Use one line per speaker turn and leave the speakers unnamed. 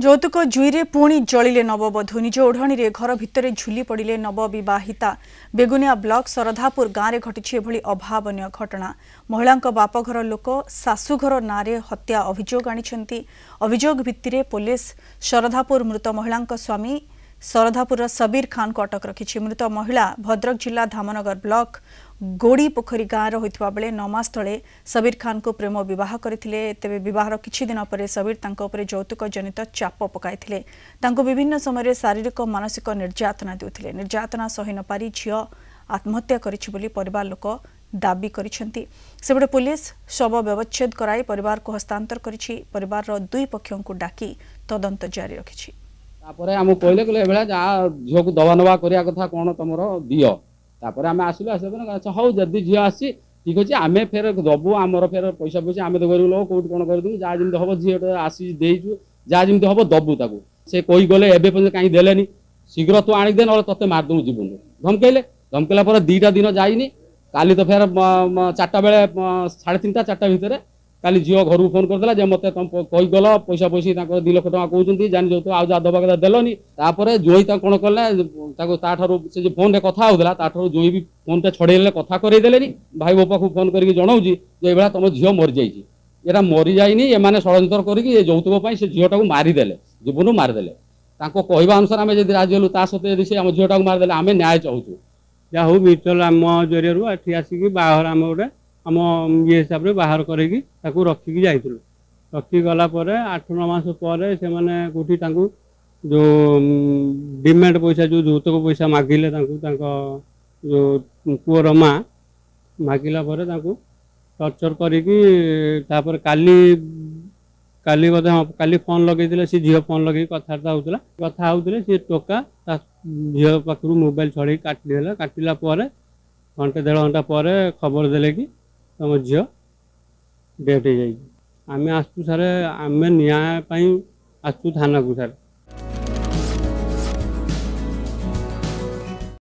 ଯୌତୁକ ଜୁଇରେ ପୁଣି ଜଳିଲେ ନବବଧୂ ନିଜ ଓଢ଼ଣୀରେ ଘର ଭିତରେ ଝୁଲି ପଡ଼ିଲେ ନବବିବାହିତା। ବେଗୁନିଆ ବ୍ଲକ ଶରଧାପୁର ଗାଁରେ ଘଟିଛି ଏଭଳି ଅଭାବନୀୟ ଘଟଣା। ମହିଳାଙ୍କ ବାପଘର ଲୋକ ଶାଶୁଘର ନାଁରେ ହତ୍ୟା ଅଭିଯୋଗ ଆଣିଛନ୍ତି। ଅଭିଯୋଗ ଭିତ୍ତିରେ पुलिस शरधापुर मृत महिलांक स्वामी शरधापुर सबीर खान को अटक रखी। मृत महिला भद्रक जिला धामनगर ब्लॉक गोड़ी पोखरी गाँव होता बेले 9 मास तले सबीर खान को प्रेम विवाह करते। तेज बहार किछि दिन पर सबीर तांको जौतुक जनित चाप पकाई विभिन्न समय शारीरिक मानसिक निर्यातना देउथिले। निर्यातना सही न पारी झियो आत्महत्या करिछि बोली परिवार लोक दाबी करिसेंती। सेबडे पुलिस शव व्यवच्छेद कराई परिवार को हस्तांतर करिछि। परिवार रो दुई पक्षों को डाकी तदंत जारी रखिछि।
तापर आम कहले कहले एबेला जा झियो को दबा नबा करिया कथा कोन तमरो दियो। तापर आम आसिलु आसे अच्छा हौ जदी झियो आसी ठीक अछि आमे फेर दबु आमर फेर पैसा पैसा आमे गरीब लोक कोट कोन कर दु जा जिमते हबो झियो आसी देइजु जा जिमते हबो दबु ताकू से कहि गले एबे पन काई देलेनी शीघ्र तू आनी दे न तते मार दउ जीवन धमकेला पर 2टा दिन जाइनी काली तो फेर 4टा बेले 3:30 4टा भितर काली झियो घर फोन करदेला जे मते तुम कहि गल पैसा पैसी 2 लाख टका कहउचंती जानि जो तो आ जा दबा कथा देलनी। तापर जोई ता कोन करले ताको ता ठारो से जे फोन रे कथा होदला ता ठारो जोई भी फोन ते छडेले कथा करै देलेनी। भाई बापा को फोन करके जणाउजी जे एबेला तुम झियो मर जाईची एरा मरि जाइनी ए माने षडयंत्र करके ए जौतुक पई से झियोटा को मारी देले जीवनु मार देले। ताको कहबा अनुसार आमे जदी राजी हलु ता सते यदि से हम झियोटा को मार देले आमे न्याय चाहूछु।
या हो म्यूचुअल आम जरिए एठी आसिक बाहर आम गोटे आम ये हिसाब से बाहर करके रखिकी जाइलु। रखी गला 8-9 मास पर से माने कोठी तांकू जो डिमांड पैसा जो जौतुक पैसा मागिले जो पुअर माँ मागिला टर्चर कर काली बोधे हाँ काली फोन लगे सी झील फोन लगे कथा होते सी टोका झील पाखु मोबाइल छड़े काटिदेला। काटिला घंटे 1.5 घंटा पर खबर देले कि तुम झील डेथ हो जाए। आम आसू सारे आम न्याय आसू थाना को सार